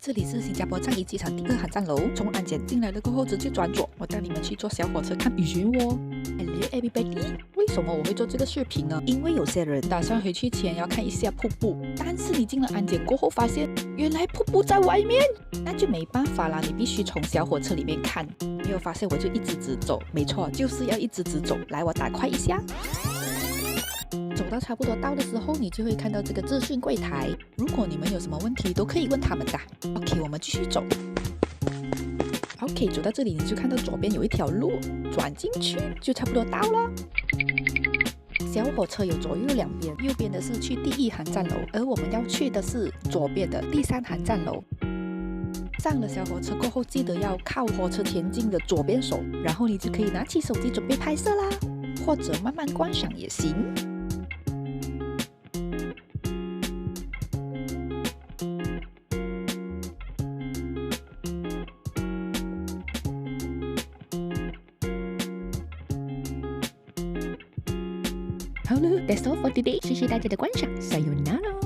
这里是新加坡樟宜机场第2航站楼，从安检进来了过后直接转左，我带你们去坐小火车看雨漩涡。Hello everybody， 为什么我会做这个视频呢？因为有些人打算回去前要看一下瀑布，但是你进了安检过后发现原来瀑布在外面，那就没办法啦，你必须从小火车里面看。没有发现我就一直直走，没错，就是要一直直走。来，我打快一下。走到差不多到的时候，你就会看到这个资讯柜台。如果你们有什么问题，都可以问他们的。OK， 我们继续走。OK， 走到这里你就看到左边有一条路，转进去就差不多到了。小火车有左右两边，右边的是去第1航站楼，而我们要去的是左边的第3航站楼。上了小火车过后，记得要靠火车前进的左边手，然后你就可以拿起手机准备拍摄啦，或者慢慢观赏也行。好了 ，That's all for today， 谢谢大家的观赏，Sayonara。